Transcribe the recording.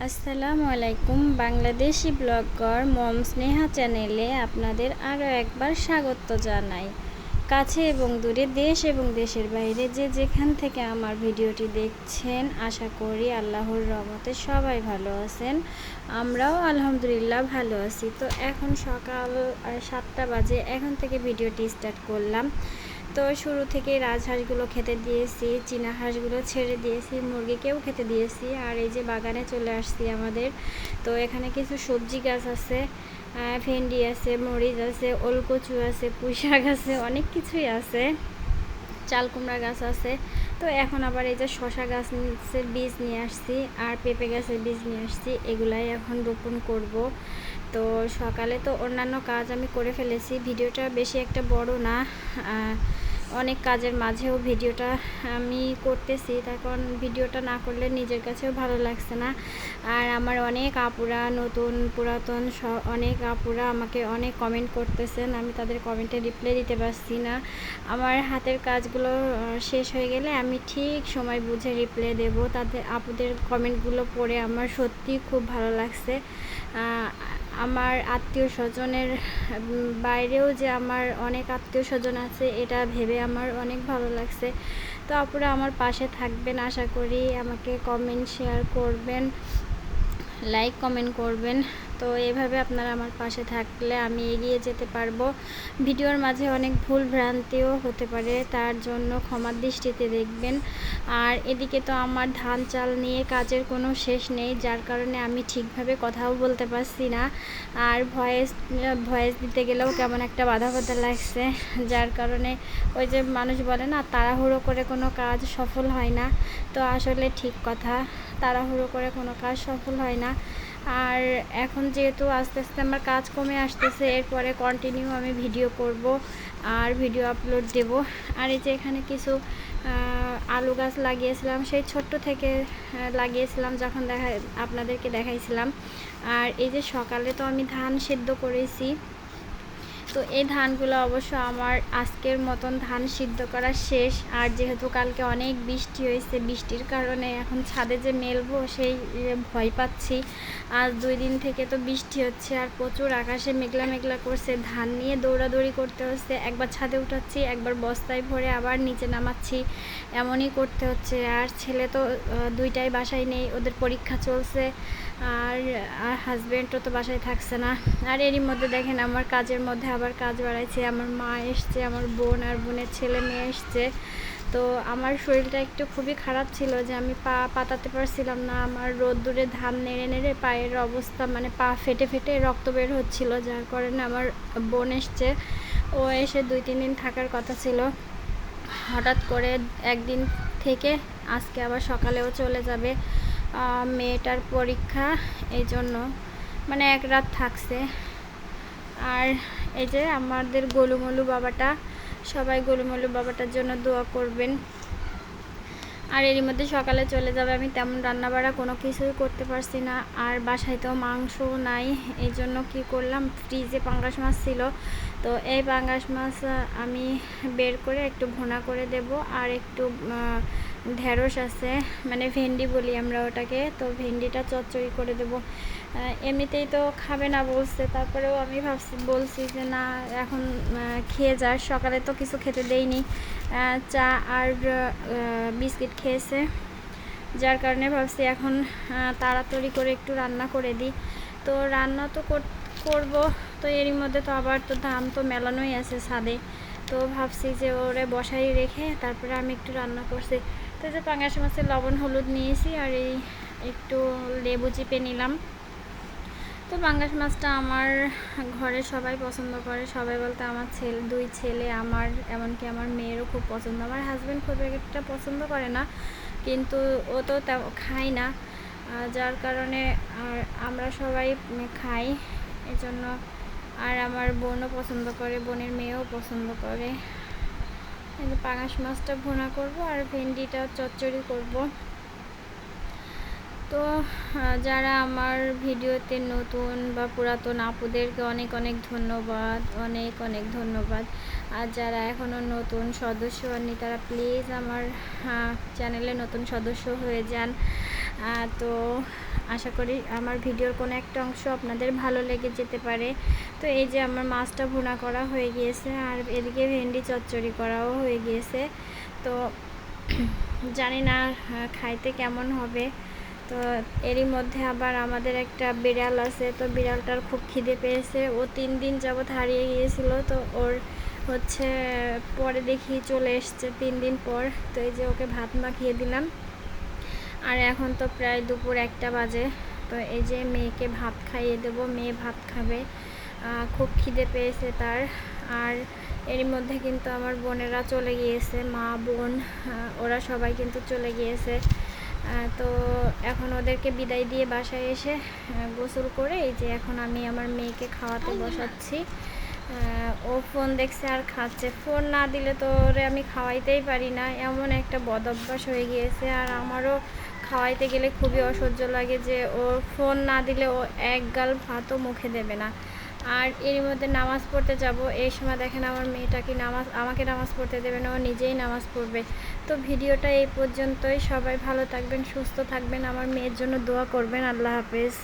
আসসালামু আলাইকুম। বাংলাদেশি ব্লগার মম স্নেহা চ্যানেলে আপনাদের আরও একবার স্বাগত জানাই। কাছে এবং দূরে, দেশ এবং দেশের বাইরে যে যেখান থেকে আমার ভিডিওটি দেখছেন, আশা করি আল্লাহর রহমতে সবাই ভালো আছেন। আমরাও আলহামদুলিল্লাহ ভালো আছি। তো এখন সকাল 7টা বাজে, এখন থেকে ভিডিওটি স্টার্ট করলাম। তো শুরু থেকে রাজহাঁসগুলো খেতে দিয়েছি, চীনা হাঁসগুলো ছেড়ে দিয়েছি, মুরগিকেও খেতে দিয়েছি। আর এই যে বাগানে চলে আসছি আমাদের। তো এখানে কিছু সবজি গাছ আছে, ভেন্ডি আছে, মরিচ আছে, ওলকচু আছে, পুঁই শাক আছে, অনেক কিছুই আছে, চাল কুমড়া গাছ আছে। তো এখন আবার এই যে শশা গাছের বীজ নিয়ে আসছি আর পেঁপে গাছের বীজ নিয়ে আসছি, এগুলাই এখন রোপণ করব। তো সকালে তো অন্যান্য কাজ আমি করে ফেলেছি, ভিডিওটা বেশি একটা বড় না, অনেক কাজের মাঝেও ভিডিওটা আমি করতেছি। তখন ভিডিওটা না করলে নিজের কাছেও ভালো লাগছে না। আর আমার অনেক আপুরা, নতুন পুরাতন অনেক আপুরা আমাকে অনেক কমেন্ট করতেছেন, আমি তাদের কমেন্টে রিপ্লাই দিতে পারছি না। আমার হাতের কাজগুলো শেষ হয়ে গেলে আমি ঠিক সময় বুঝে রিপ্লাই দেব। তাদের আপুদের কমেন্টগুলো পড়ে আমার সত্যি খুব ভালো লাগছে। আমার আত্মীয় স্বজনের বাইরেও যে আমার অনেক আত্মীয় স্বজন আছে, এটা ভেবে আমার অনেক ভালো লাগছে। তো আপুরা আমার পাশে থাকবেন, আশা করি আমাকে কমেন্ট শেয়ার করবেন, লাইক কমেন্ট করবেন। তো এভাবে আপনারা আমার পাশে থাকলে আমি এগিয়ে যেতে পারবো। ভিডিওর মাঝে অনেক ভুল ভ্রান্তিও হতে পারে, তার জন্য ক্ষমার দৃষ্টিতে দেখবেন। আর এদিকে তো আমার ধান চাল নিয়ে কাজের কোনো শেষ নেই, যার কারণে আমি ঠিকভাবে কথাও বলতে পারছি না। আর ভয়েস দিতে গেলেও কেমন একটা বাধা লাগছে, যার কারণে ওই যে মানুষ বলে না, তাড়াহুড়ো করে কোনো কাজ সফল হয় না। তো আসলে ঠিক কথা, তাড়াহুড়ো করে কোনো কাজ সফল হয় না। আর এখন যেহেতু আস্তে আস্তে আমার কাজ কমে আসতেছে, এরপরে কন্টিনিউ আমি ভিডিও করব আর ভিডিও আপলোড দেব। আর এই যে এখানে কিছু আলু গাছ লাগিয়েছিলাম, সেই ছোট্ট থেকে লাগিয়েছিলাম যখন আপনাদেরকে দেখাইছিলাম। আর এই যে সকালে তো আমি ধান সেদ্ধ করেছি। তো এই ধানগুলো অবশ্য আমার আজকের মতন ধান সিদ্ধ করা শেষ। আর যেহেতু কালকে অনেক বৃষ্টি হয়েছে, বৃষ্টির কারণে এখন ছাদে যে মেলবো সেই ভয় পাচ্ছি। আজ 2 দিন থেকে তো বৃষ্টি হচ্ছে আর প্রচুর আকাশে মেঘলা মেঘলা করছে, ধান নিয়ে দৌড়াদৌড়ি করতে হচ্ছে, একবার ছাদে উঠাচ্ছি, একবার বস্তায় ভরে আবার নিচে নামাচ্ছি, এমনই করতে হচ্ছে। আর ছেলে তো 2টাই বাসায় নেই, ওদের পরীক্ষা চলছে। আর হাজব্যান্ডও তো বাসায় থাকছে না। আর এরই মধ্যে দেখেন আমার কাজের মধ্যে আবার কাজ বাড়াইছে, আমার মা এসছে, আমার বোন আর বোনের ছেলে মেয়ে এসছে। তো আমার শরীরটা একটু খুবই খারাপ ছিল, যে আমি পা পাতাতে পারছিলাম না। আমার রোদ্দুরে ধান নেড়ে নেড়ে পায়ের অবস্থা, মানে পা ফেটে ফেটে রক্ত বের হচ্ছিল, যার কারণে আমার বোন এসছে। ও এসে 2-3 দিন থাকার কথা ছিল, হঠাৎ করে একদিন থেকে আজকে আবার সকালেও চলে যাবে। মেয়েটার পরীক্ষা, এই জন্য মানে 1 রাত থাকছে। আর এই যে আমাদের গোলুমলু বাবাটা, সবাই গোলুমলু বাবাটার জন্য দোয়া করবেন। আর এরই মধ্যে সকালে চলে যাবে, আমি তেমন রান্নাবাড়া কোনো কিছুই করতে পারছি না। আর বাসায় তো মাংসও নাই, এই জন্য কী করলাম, ফ্রিজে পাঙ্গাস মাছ ছিল। তো এই পাঙ্গাস মাছ আমি বের করে একটু ভুনা করে দেব। আর একটু ঢেঁড়স আছে, মানে ভেন্ডি বলি আমরা ওটাকে, তো ভেন্ডিটা চচ্চড়ি করে দেব। এমনিতেই তো খাবে না বলছে, তারপরেও আমি বলছি যে না, এখন খেয়ে যা, সকালে তো কিছু খেতে দেইনি, চা আর বিস্কিট খেয়েছে, যার কারণে ভাবছি এখন তাড়াতাড়ি করে একটু রান্না করে দিই। তো রান্না তো করব। তো এরই মধ্যে তো আবার তো ধান তো মেলানোই আছে ছাদে, তো ভাবছি যে ওরে বসাই রেখে তারপরে আমি একটু রান্না করছি। তো যে পাঙ্গাস মাছের লবণ হলুদ নিয়েছি, আর এই একটু লেবু চিপে নিলাম। তো পাঙ্গাস মাছটা আমার ঘরে সবাই পছন্দ করে, সবাই বলতে আমার 2 ছেলে, আমার এমনকি আমার মেয়েরও খুব পছন্দ। আমার হাজব্যান্ড খুব একটা পছন্দ করে না, কিন্তু ও তো খায় না, যার কারণে আর আমরা সবাই খাই, এজন্য। আর আমার বোনও পছন্দ করে, বোনের মেয়েও পছন্দ করে। পাঙ্গাস মাছটা ভুনা করব আর ভেন্ডিটা চচ্চড়ি করব। তো যারা আমার ভিডিওতে নতুন বা পুরাতন আপুদেরকে অনেক অনেক ধন্যবাদ, অনেক অনেক ধন্যবাদ। আর যারা এখনও নতুন সদস্য হননি, তারা প্লিজ আমার চ্যানেলে নতুন সদস্য হয়ে যান। তো আশা করি আমার ভিডিওর কোনো একটা অংশ আপনাদের ভালো লেগে যেতে পারে। তো এই যে আমার মাছটা ভুনা করা হয়ে গিয়েছে, আর এদিকে ভেন্ডি চচ্চড়ি করাও হয়ে গিয়েছে। তো জানি না খাইতে কেমন হবে। তো এরই মধ্যে আবার আমাদের একটা বিড়াল আছে, তো বিড়ালটার খুব খিদে পেয়েছে। ও 3 দিন যাবৎ হারিয়ে গিয়েছিল, তো ওর হচ্ছে পরে দেখি চলে এসছে 3 দিন পর। তো এই যে ওকে ভাত মাখিয়ে দিলাম, আর এখন তো প্রায় দুপুর 1টা বাজে। তো এই যে মেয়েকে ভাত খাইয়ে দেবো, মেয়ে ভাত খাবে, খুব খিদে পেয়েছে তার। আর এরই মধ্যে কিন্তু আমার বোনেরা চলে গিয়েছে, মা বোন ওরা সবাই কিন্তু চলে গিয়েছে। তো এখন ওদেরকে বিদায় দিয়ে বাসায় এসে গোসল করে এই যে এখন আমি আমার মেয়েকে খাওয়াতে বসাচ্ছি। ও ফোন দেখছে আর খাচ্ছে। ফোন না দিলে তো ওরে আমি খাওয়াইতেই পারি না, এমন একটা বদ অভ্যাস হয়ে গিয়েছে। আর আমারও খাওয়াইতে গেলে খুবই অসহ্য লাগে যে ও ফোন না দিলে ও এক গাল ভাতও মুখে দেবে না। আর এর মধ্যে নামাজ পড়তে যাব, এই সময় দেখেন আমার মেয়েটাকে আমাকে নামাজ পড়তে দেবে না, ও নিজেই নামাজ পড়বে। তো ভিডিওটা এই পর্যন্তই। সবাই ভালো থাকবেন, সুস্থ থাকবেন, আমার মেয়ের জন্য দোয়া করবেন। আল্লাহ হাফেজ।